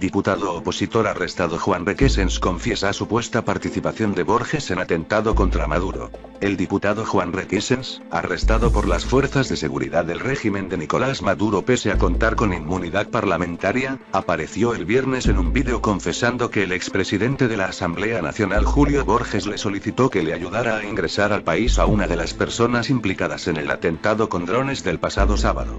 Diputado opositor arrestado Juan Requesens confiesa supuesta participación de Borges en atentado contra Maduro. El diputado Juan Requesens, arrestado por las fuerzas de seguridad del régimen de Nicolás Maduro pese a contar con inmunidad parlamentaria, apareció el viernes en un vídeo confesando que el expresidente de la Asamblea Nacional Julio Borges le solicitó que le ayudara a ingresar al país a una de las personas implicadas en el atentado con drones del pasado sábado.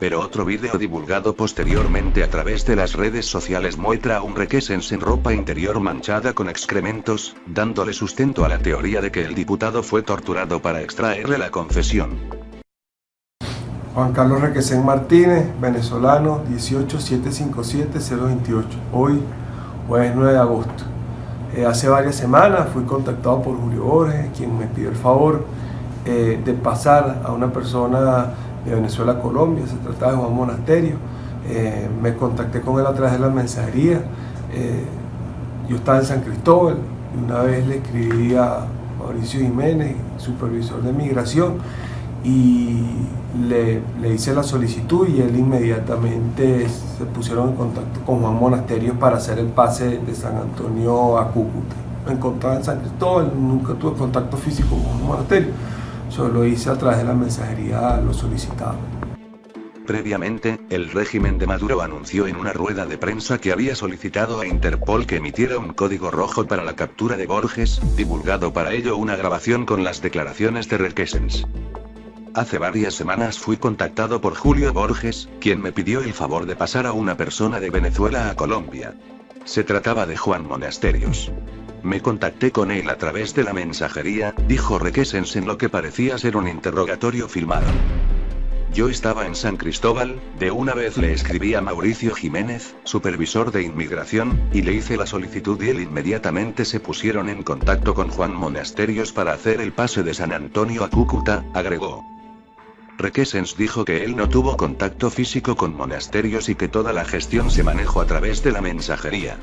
Pero otro vídeo divulgado posteriormente a través de las redes sociales muestra a un Requesens en ropa interior manchada con excrementos, dándole sustento a la teoría de que el diputado fue torturado para extraerle la confesión. Juan Carlos Requesens Martínez, venezolano, 18-757-028. Hoy, jueves 9 de agosto. Hace varias semanas fui contactado por Julio Borges, quien me pidió el favor de pasar a una persona de Venezuela a Colombia. Se trataba de Juan Monasterio. Me contacté con él a través de la mensajería. Yo estaba en San Cristóbal y una vez le escribí a Mauricio Jiménez, supervisor de migración, y le hice la solicitud y él inmediatamente se pusieron en contacto con Juan Monasterio para hacer el pase de San Antonio a Cúcuta. Me encontraba en San Cristóbal, nunca tuve contacto físico con Juan Monasterio. Solo hice a través de la mensajería lo solicitado. Previamente, el régimen de Maduro anunció en una rueda de prensa que había solicitado a Interpol que emitiera un código rojo para la captura de Borges, divulgado para ello una grabación con las declaraciones de Requesens. Hace varias semanas fui contactado por Julio Borges, quien me pidió el favor de pasar a una persona de Venezuela a Colombia. Se trataba de Juan Monasterios. Me contacté con él a través de la mensajería, dijo Requesens en lo que parecía ser un interrogatorio filmado. Yo estaba en San Cristóbal, de una vez le escribí a Mauricio Jiménez, supervisor de inmigración, y le hice la solicitud y él inmediatamente se pusieron en contacto con Juan Monasterios para hacer el pase de San Antonio a Cúcuta, agregó. Requesens dijo que él no tuvo contacto físico con Monasterios y que toda la gestión se manejó a través de la mensajería.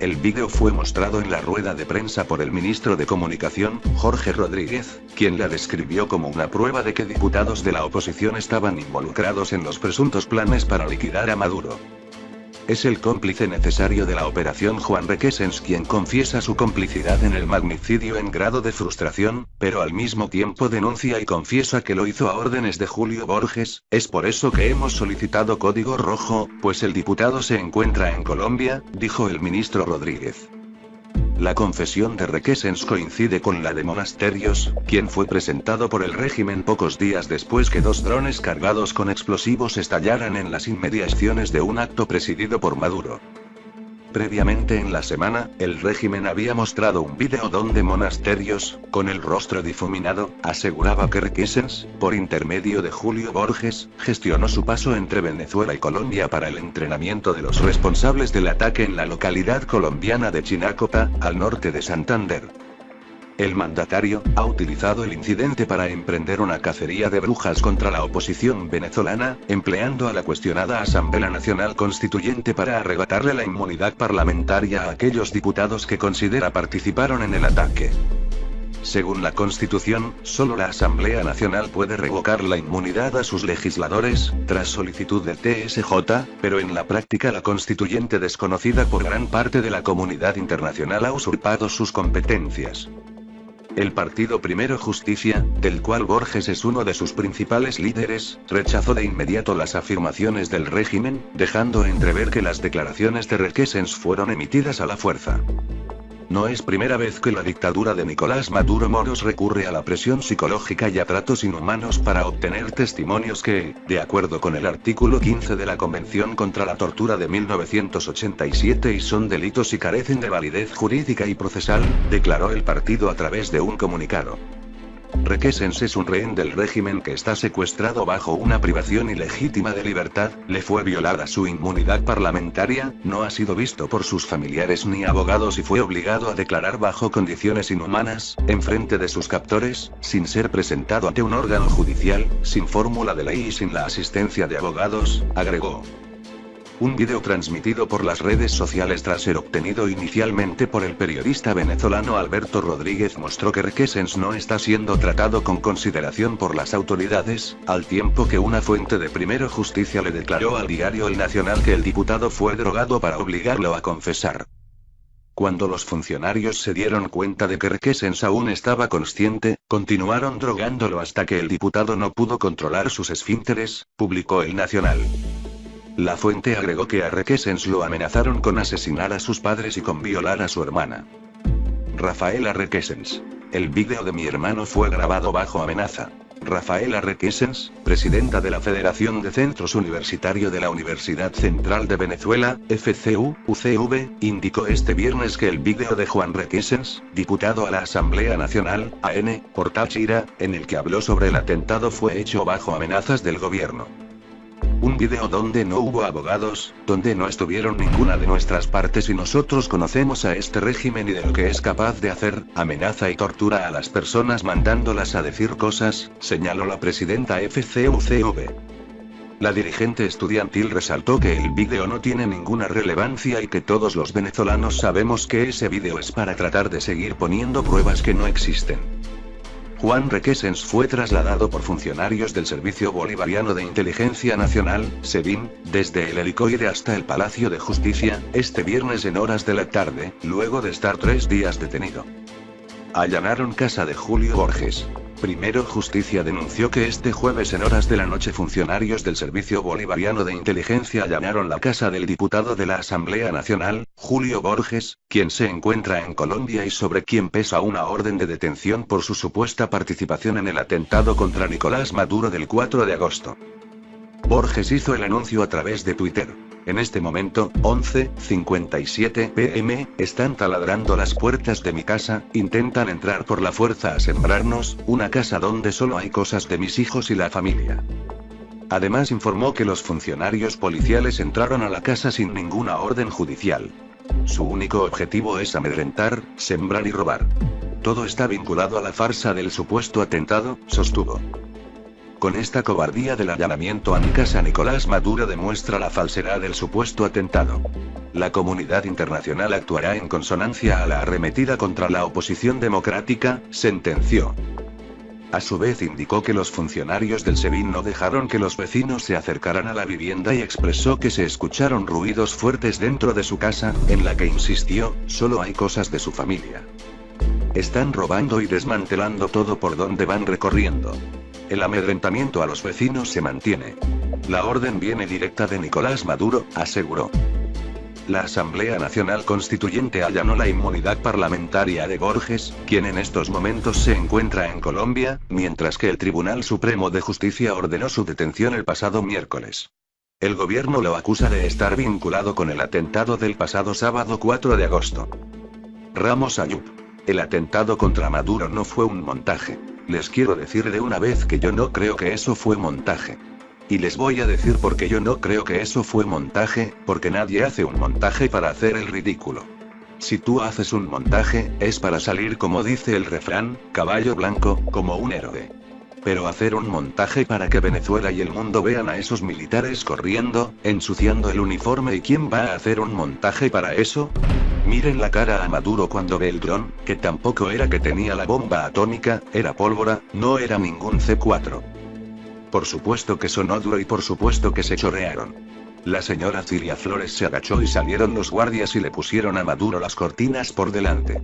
El vídeo fue mostrado en la rueda de prensa por el ministro de Comunicación, Jorge Rodríguez, quien la describió como una prueba de que diputados de la oposición estaban involucrados en los presuntos planes para liquidar a Maduro. Es el cómplice necesario de la operación Juan Requesens quien confiesa su complicidad en el magnicidio en grado de frustración, pero al mismo tiempo denuncia y confiesa que lo hizo a órdenes de Julio Borges. Es por eso que hemos solicitado código rojo, pues el diputado se encuentra en Colombia, dijo el ministro Rodríguez. La confesión de Requesens coincide con la de Monasterios, quien fue presentado por el régimen pocos días después que 2 drones cargados con explosivos estallaran en las inmediaciones de un acto presidido por Maduro. Previamente en la semana, el régimen había mostrado un vídeo donde Monasterios, con el rostro difuminado, aseguraba que Requesens, por intermedio de Julio Borges, gestionó su paso entre Venezuela y Colombia para el entrenamiento de los responsables del ataque en la localidad colombiana de Chinacota, al norte de Santander. El mandatario ha utilizado el incidente para emprender una cacería de brujas contra la oposición venezolana, empleando a la cuestionada Asamblea Nacional Constituyente para arrebatarle la inmunidad parlamentaria a aquellos diputados que considera participaron en el ataque. Según la Constitución, solo la Asamblea Nacional puede revocar la inmunidad a sus legisladores, tras solicitud del TSJ, pero en la práctica la Constituyente, desconocida por gran parte de la comunidad internacional, ha usurpado sus competencias. El partido Primero Justicia, del cual Borges es uno de sus principales líderes, rechazó de inmediato las afirmaciones del régimen, dejando entrever que las declaraciones de Requesens fueron emitidas a la fuerza. No es primera vez que la dictadura de Nicolás Maduro Moros recurre a la presión psicológica y a tratos inhumanos para obtener testimonios que, de acuerdo con el artículo 15 de la Convención contra la Tortura de 1987, son delitos y carecen de validez jurídica y procesal, declaró el partido a través de un comunicado. Requesens es un rehén del régimen que está secuestrado bajo una privación ilegítima de libertad, le fue violada su inmunidad parlamentaria, no ha sido visto por sus familiares ni abogados y fue obligado a declarar bajo condiciones inhumanas, en frente de sus captores, sin ser presentado ante un órgano judicial, sin fórmula de ley y sin la asistencia de abogados, agregó. Un video transmitido por las redes sociales tras ser obtenido inicialmente por el periodista venezolano Alberto Rodríguez mostró que Requesens no está siendo tratado con consideración por las autoridades, al tiempo que una fuente de Primero Justicia le declaró al diario El Nacional que el diputado fue drogado para obligarlo a confesar. Cuando los funcionarios se dieron cuenta de que Requesens aún estaba consciente, continuaron drogándolo hasta que el diputado no pudo controlar sus esfínteres, publicó El Nacional. La fuente agregó que a Requesens lo amenazaron con asesinar a sus padres y con violar a su hermana. Rafaela Requesens. El vídeo de mi hermano fue grabado bajo amenaza. Rafaela Requesens, presidenta de la Federación de Centros Universitarios de la Universidad Central de Venezuela, FCU-UCV, indicó este viernes que el vídeo de Juan Requesens, diputado a la Asamblea Nacional, AN, por Táchira, en el que habló sobre el atentado fue hecho bajo amenazas del gobierno. Un video donde no hubo abogados, donde no estuvieron ninguna de nuestras partes y nosotros conocemos a este régimen y de lo que es capaz de hacer, amenaza y tortura a las personas mandándolas a decir cosas, señaló la presidenta FCU-CV. La dirigente estudiantil resaltó que el vídeo no tiene ninguna relevancia y que todos los venezolanos sabemos que ese vídeo es para tratar de seguir poniendo pruebas que no existen. Juan Requesens fue trasladado por funcionarios del Servicio Bolivariano de Inteligencia Nacional, SEBIN, desde el helicoide hasta el Palacio de Justicia, este viernes en horas de la tarde, luego de estar 3 días detenido. Allanaron casa de Julio Borges. Primero Justicia denunció que este jueves en horas de la noche funcionarios del Servicio Bolivariano de Inteligencia allanaron la casa del diputado de la Asamblea Nacional, Julio Borges, quien se encuentra en Colombia y sobre quien pesa una orden de detención por su supuesta participación en el atentado contra Nicolás Maduro del 4 de agosto. Borges hizo el anuncio a través de Twitter. En este momento, 11:57 p.m., están taladrando las puertas de mi casa, intentan entrar por la fuerza a sembrarnos, una casa donde solo hay cosas de mis hijos y la familia. Además informó que los funcionarios policiales entraron a la casa sin ninguna orden judicial. Su único objetivo es amedrentar, sembrar y robar. Todo está vinculado a la farsa del supuesto atentado, sostuvo. Con esta cobardía del allanamiento a mi casa Nicolás Maduro demuestra la falsedad del supuesto atentado. La comunidad internacional actuará en consonancia a la arremetida contra la oposición democrática, sentenció. A su vez indicó que los funcionarios del SEBIN no dejaron que los vecinos se acercaran a la vivienda y expresó que se escucharon ruidos fuertes dentro de su casa, en la que insistió, solo hay cosas de su familia. Están robando y desmantelando todo por donde van recorriendo. El amedrentamiento a los vecinos se mantiene. La orden viene directa de Nicolás Maduro, aseguró. La Asamblea Nacional Constituyente allanó la inmunidad parlamentaria de Borges, quien en estos momentos se encuentra en Colombia, mientras que el Tribunal Supremo de Justicia ordenó su detención el pasado miércoles. El gobierno lo acusa de estar vinculado con el atentado del pasado sábado 4 de agosto. Ramos Ayub. El atentado contra Maduro no fue un montaje. Les quiero decir de una vez que yo no creo que eso fue montaje. Y les voy a decir por qué yo no creo que eso fue montaje, porque nadie hace un montaje para hacer el ridículo. Si tú haces un montaje, es para salir como dice el refrán, caballo blanco, como un héroe. Pero hacer un montaje para que Venezuela y el mundo vean a esos militares corriendo, ensuciando el uniforme ¿y quién va a hacer un montaje para eso? Miren la cara a Maduro cuando ve el dron, que tampoco era que tenía la bomba atómica, era pólvora, no era ningún C4. Por supuesto que sonó duro y por supuesto que se chorrearon. La señora Cilia Flores se agachó y salieron los guardias y le pusieron a Maduro las cortinas por delante.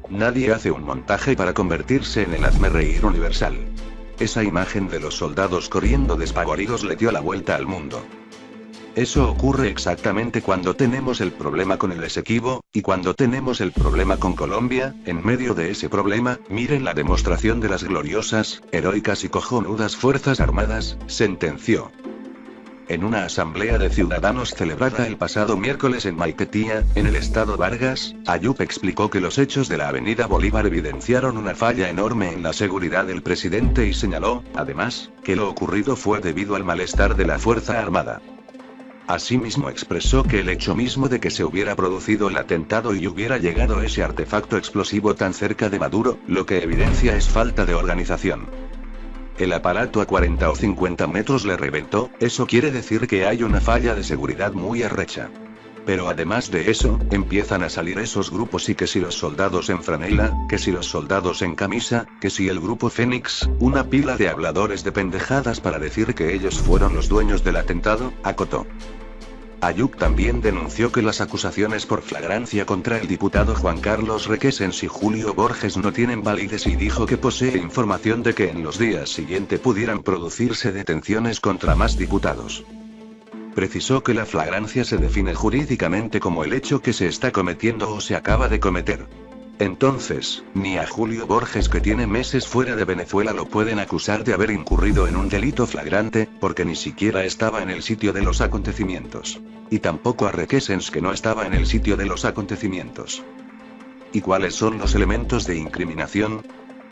Nadie hace un montaje para convertirse en el hazmerreír universal. Esa imagen de los soldados corriendo despavoridos le dio la vuelta al mundo. Eso ocurre exactamente cuando tenemos el problema con el Esequibo, y cuando tenemos el problema con Colombia. En medio de ese problema, miren la demostración de las gloriosas, heroicas y cojonudas Fuerzas Armadas, sentenció. En una asamblea de ciudadanos celebrada el pasado miércoles en Maiquetía, en el estado Vargas, Ayub explicó que los hechos de la avenida Bolívar evidenciaron una falla enorme en la seguridad del presidente y señaló, además, que lo ocurrido fue debido al malestar de la Fuerza Armada. Asimismo expresó que el hecho mismo de que se hubiera producido el atentado y hubiera llegado ese artefacto explosivo tan cerca de Maduro, lo que evidencia es falta de organización. El aparato a 40 o 50 metros le reventó, eso quiere decir que hay una falla de seguridad muy arrecha. Pero además de eso, empiezan a salir esos grupos y que si los soldados en franela, que si los soldados en camisa, que si el grupo Fénix, una pila de habladores de pendejadas para decir que ellos fueron los dueños del atentado, acotó. Ayuk también denunció que las acusaciones por flagrancia contra el diputado Juan Carlos Requesens y Julio Borges no tienen validez y dijo que posee información de que en los días siguientes pudieran producirse detenciones contra más diputados. Precisó que la flagrancia se define jurídicamente como el hecho que se está cometiendo o se acaba de cometer. Entonces, ni a Julio Borges, que tiene meses fuera de Venezuela, lo pueden acusar de haber incurrido en un delito flagrante, porque ni siquiera estaba en el sitio de los acontecimientos. Y tampoco a Requesens, que no estaba en el sitio de los acontecimientos. ¿Y cuáles son los elementos de incriminación?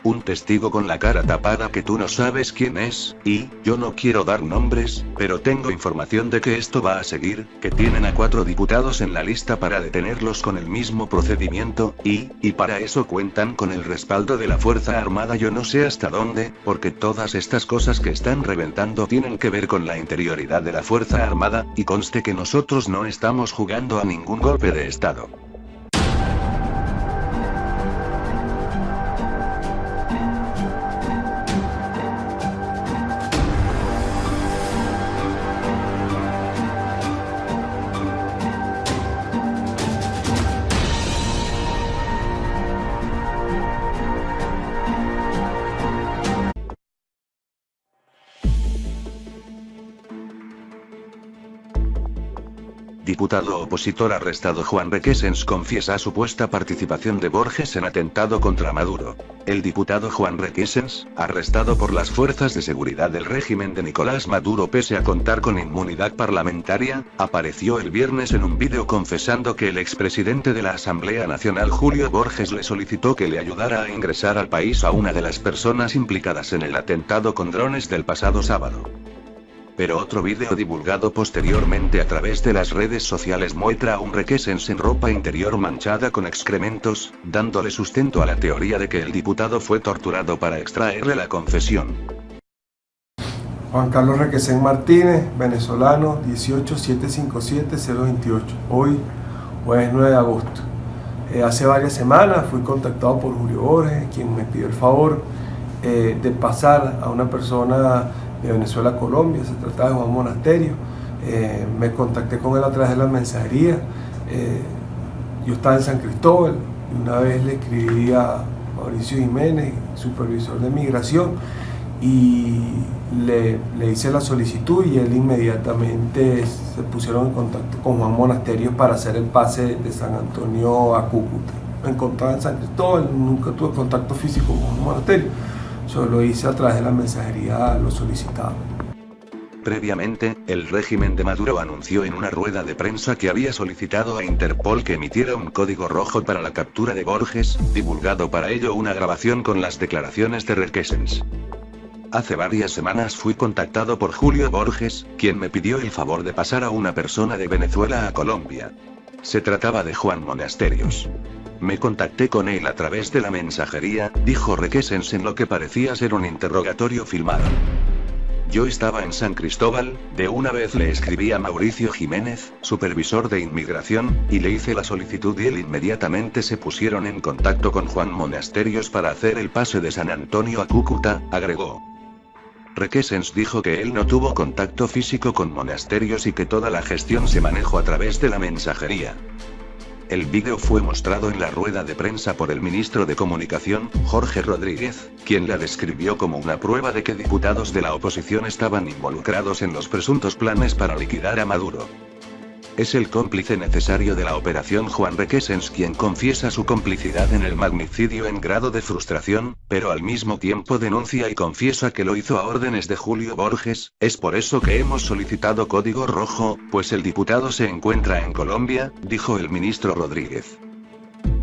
Un testigo con la cara tapada que tú no sabes quién es, y, yo no quiero dar nombres, pero tengo información de que esto va a seguir, que tienen a 4 diputados en la lista para detenerlos con el mismo procedimiento, y para eso cuentan con el respaldo de la Fuerza Armada, yo no sé hasta dónde, porque todas estas cosas que están reventando tienen que ver con la interioridad de la Fuerza Armada, y conste que nosotros no estamos jugando a ningún golpe de Estado. Diputado opositor arrestado Juan Requesens confiesa supuesta participación de Borges en atentado contra Maduro. El diputado Juan Requesens, arrestado por las fuerzas de seguridad del régimen de Nicolás Maduro pese a contar con inmunidad parlamentaria, apareció el viernes en un vídeo confesando que el expresidente de la Asamblea Nacional Julio Borges le solicitó que le ayudara a ingresar al país a una de las personas implicadas en el atentado con drones del pasado sábado. Pero otro vídeo divulgado posteriormente a través de las redes sociales muestra a un Requesens en ropa interior manchada con excrementos, dándole sustento a la teoría de que el diputado fue torturado para extraerle la confesión. Juan Carlos Requesens Martínez, venezolano, 18757028. Hoy, jueves 9 de agosto. Hace varias semanas fui contactado por Julio Borges, quien me pidió el favor de pasar a una persona de Venezuela a Colombia. Se trataba de Juan Monasterio. Me contacté con él a través de la mensajería. Yo estaba en San Cristóbal y una vez le escribí a Mauricio Jiménez, supervisor de migración, y le hice la solicitud y él inmediatamente se pusieron en contacto con Juan Monasterio para hacer el pase de San Antonio a Cúcuta. Me encontraba en San Cristóbal, nunca tuve contacto físico con Juan Monasterio. Solo hice a través de la mensajería lo solicitado. Previamente, el régimen de Maduro anunció en una rueda de prensa que había solicitado a Interpol que emitiera un código rojo para la captura de Borges, divulgado para ello una grabación con las declaraciones de Requesens. Hace varias semanas fui contactado por Julio Borges, quien me pidió el favor de pasar a una persona de Venezuela a Colombia. Se trataba de Juan Monasterios. Me contacté con él a través de la mensajería, dijo Requesens en lo que parecía ser un interrogatorio filmado. Yo estaba en San Cristóbal, de una vez le escribí a Mauricio Jiménez, supervisor de inmigración, y le hice la solicitud y él inmediatamente se pusieron en contacto con Juan Monasterios para hacer el pase de San Antonio a Cúcuta, agregó. Requesens dijo que él no tuvo contacto físico con Monasterios y que toda la gestión se manejó a través de la mensajería. El vídeo fue mostrado en la rueda de prensa por el ministro de Comunicación, Jorge Rodríguez, quien la describió como una prueba de que diputados de la oposición estaban involucrados en los presuntos planes para liquidar a Maduro. Es el cómplice necesario de la operación Juan Requesens quien confiesa su complicidad en el magnicidio en grado de frustración, pero al mismo tiempo denuncia y confiesa que lo hizo a órdenes de Julio Borges. Es por eso que hemos solicitado código rojo, pues el diputado se encuentra en Colombia, dijo el ministro Rodríguez.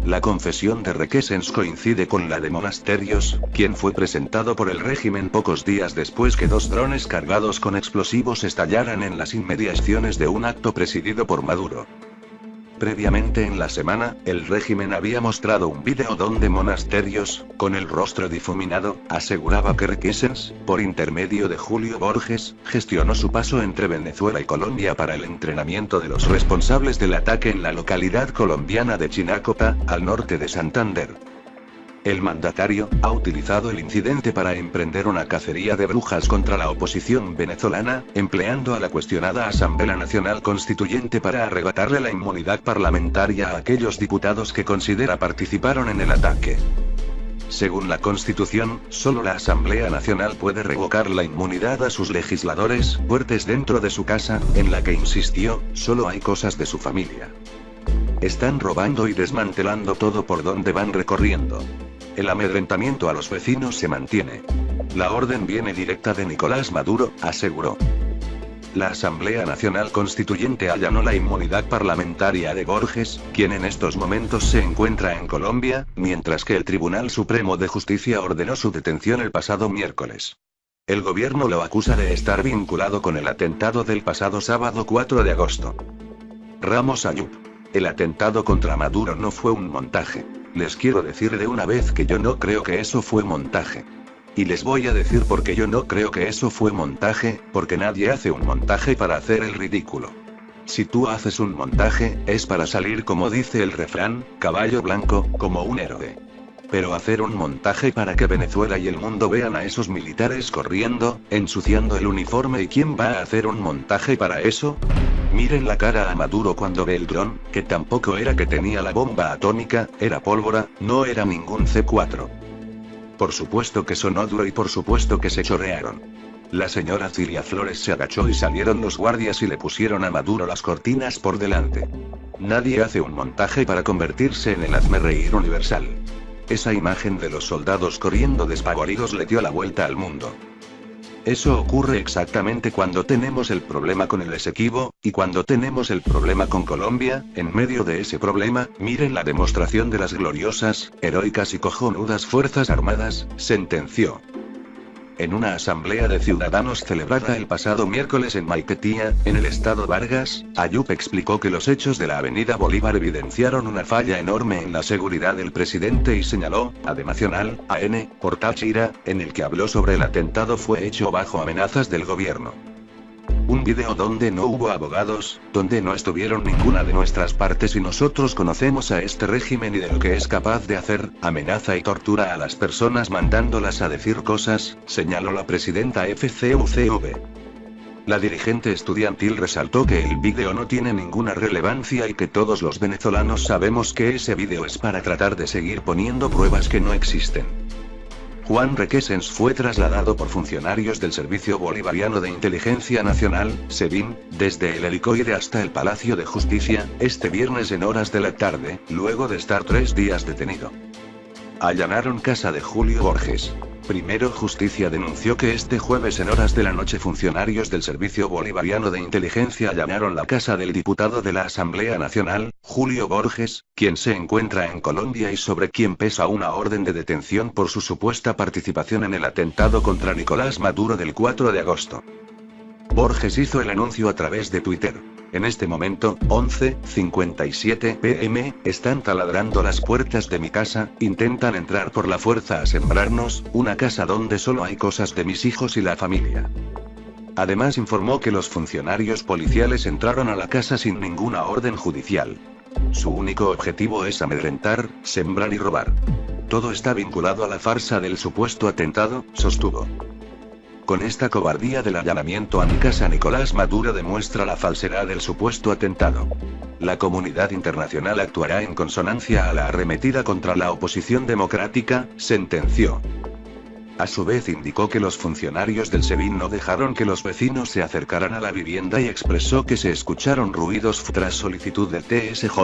La confesión de Requesens coincide con la de Monasterios, quien fue presentado por el régimen pocos días después que 2 drones cargados con explosivos estallaran en las inmediaciones de un acto presidido por Maduro. Previamente en la semana, el régimen había mostrado un vídeo donde Monasterios, con el rostro difuminado, aseguraba que Requesens, por intermedio de Julio Borges, gestionó su paso entre Venezuela y Colombia para el entrenamiento de los responsables del ataque en la localidad colombiana de Chinacota, al norte de Santander. El mandatario ha utilizado el incidente para emprender una cacería de brujas contra la oposición venezolana, empleando a la cuestionada Asamblea Nacional Constituyente para arrebatarle la inmunidad parlamentaria a aquellos diputados que considera participaron en el ataque. Según la Constitución, solo la Asamblea Nacional puede revocar la inmunidad a sus legisladores, fuertes dentro de su casa, en la que insistió, solo hay cosas de su familia. Están robando y desmantelando todo por donde van recorriendo. El amedrentamiento a los vecinos se mantiene. La orden viene directa de Nicolás Maduro, aseguró. La Asamblea Nacional Constituyente allanó la inmunidad parlamentaria de Borges, quien en estos momentos se encuentra en Colombia, mientras que el Tribunal Supremo de Justicia ordenó su detención el pasado miércoles. El gobierno lo acusa de estar vinculado con el atentado del pasado sábado 4 de agosto. Ramos Ayub. El atentado contra Maduro no fue un montaje. Les quiero decir de una vez que yo no creo que eso fue montaje. Y les voy a decir por qué yo no creo que eso fue montaje, porque nadie hace un montaje para hacer el ridículo. Si tú haces un montaje, es para salir, como dice el refrán, caballo blanco, como un héroe. Pero hacer un montaje para que Venezuela y el mundo vean a esos militares corriendo, ensuciando el uniforme, ¿y quién va a hacer un montaje para eso? Miren la cara a Maduro cuando ve el dron, que tampoco era que tenía la bomba atómica, era pólvora, no era ningún C4. Por supuesto que sonó duro y por supuesto que se chorrearon. La señora Cilia Flores se agachó y salieron los guardias y le pusieron a Maduro las cortinas por delante. Nadie hace un montaje para convertirse en el hazmerreír universal. Esa imagen de los soldados corriendo despavoridos le dio la vuelta al mundo. Eso ocurre exactamente cuando tenemos el problema con el Esequibo, y cuando tenemos el problema con Colombia. En medio de ese problema, miren la demostración de las gloriosas, heroicas y cojonudas Fuerzas Armadas, sentenció. En una asamblea de ciudadanos celebrada el pasado miércoles en Maiquetía, en el estado Vargas, Ayub explicó que los hechos de la avenida Bolívar evidenciaron una falla enorme en la seguridad del presidente y señaló, a The Nacional, AN, por Táchira, en el que habló sobre el atentado fue hecho bajo amenazas del gobierno. Un video donde no hubo abogados, donde no estuvieron ninguna de nuestras partes y nosotros conocemos a este régimen y de lo que es capaz de hacer, amenaza y tortura a las personas mandándolas a decir cosas, señaló la presidenta FCUCV. La dirigente estudiantil resaltó que el video no tiene ninguna relevancia y que todos los venezolanos sabemos que ese video es para tratar de seguir poniendo pruebas que no existen. Juan Requesens fue trasladado por funcionarios del Servicio Bolivariano de Inteligencia Nacional, SEBIN, desde el helicoide hasta el Palacio de Justicia, este viernes en horas de la tarde, luego de estar 3 días detenido. Allanaron casa de Julio Borges. Primero Justicia denunció que este jueves en horas de la noche funcionarios del Servicio Bolivariano de Inteligencia allanaron la casa del diputado de la Asamblea Nacional, Julio Borges, quien se encuentra en Colombia y sobre quien pesa una orden de detención por su supuesta participación en el atentado contra Nicolás Maduro del 4 de agosto. Borges hizo el anuncio a través de Twitter. En este momento, 11:57 p.m., están taladrando las puertas de mi casa, intentan entrar por la fuerza a sembrarnos, una casa donde solo hay cosas de mis hijos y la familia. Además informó que los funcionarios policiales entraron a la casa sin ninguna orden judicial. Su único objetivo es amedrentar, sembrar y robar. Todo está vinculado a la farsa del supuesto atentado, sostuvo. Con esta cobardía del allanamiento a mi casa, Nicolás Maduro demuestra la falsedad del supuesto atentado. La comunidad internacional actuará en consonancia a la arremetida contra la oposición democrática, sentenció. A su vez indicó que los funcionarios del SEBIN no dejaron que los vecinos se acercaran a la vivienda y expresó que se escucharon ruidos tras solicitud del TSJ,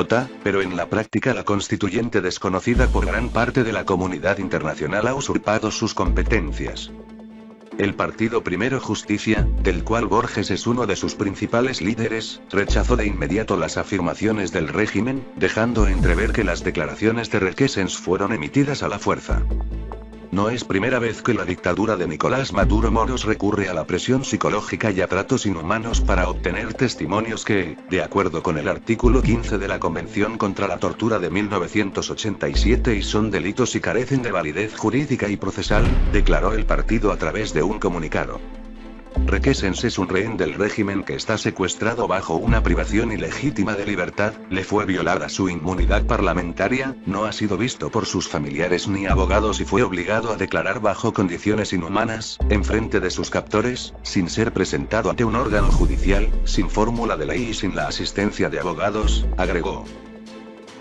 pero en la práctica la constituyente desconocida por gran parte de la comunidad internacional ha usurpado sus competencias. El partido Primero Justicia, del cual Borges es uno de sus principales líderes, rechazó de inmediato las afirmaciones del régimen, dejando entrever que las declaraciones de Requesens fueron emitidas a la fuerza. No es primera vez que la dictadura de Nicolás Maduro Moros recurre a la presión psicológica y a tratos inhumanos para obtener testimonios que, de acuerdo con el artículo 15 de la Convención contra la Tortura de 1987 y son delitos y carecen de validez jurídica y procesal, declaró el partido a través de un comunicado. Requesens es un rehén del régimen que está secuestrado bajo una privación ilegítima de libertad, le fue violada su inmunidad parlamentaria, no ha sido visto por sus familiares ni abogados y fue obligado a declarar bajo condiciones inhumanas, en frente de sus captores, sin ser presentado ante un órgano judicial, sin fórmula de ley y sin la asistencia de abogados, agregó.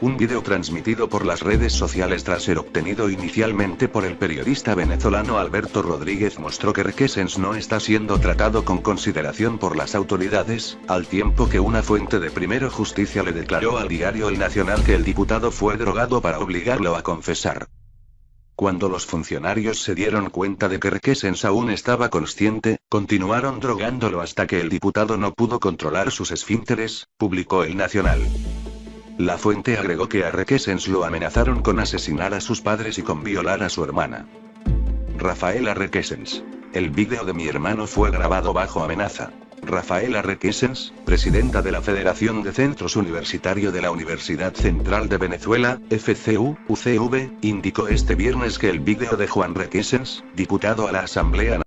Un video transmitido por las redes sociales tras ser obtenido inicialmente por el periodista venezolano Alberto Rodríguez mostró que Requesens no está siendo tratado con consideración por las autoridades, al tiempo que una fuente de Primero Justicia le declaró al diario El Nacional que el diputado fue drogado para obligarlo a confesar. Cuando los funcionarios se dieron cuenta de que Requesens aún estaba consciente, continuaron drogándolo hasta que el diputado no pudo controlar sus esfínteres, publicó El Nacional. La fuente agregó que a Requesens lo amenazaron con asesinar a sus padres y con violar a su hermana. Rafaela Requesens. El vídeo de mi hermano fue grabado bajo amenaza. Rafaela Requesens, presidenta de la Federación de Centros Universitarios de la Universidad Central de Venezuela, FCU, UCV, indicó este viernes que el vídeo de Juan Requesens, diputado a la Asamblea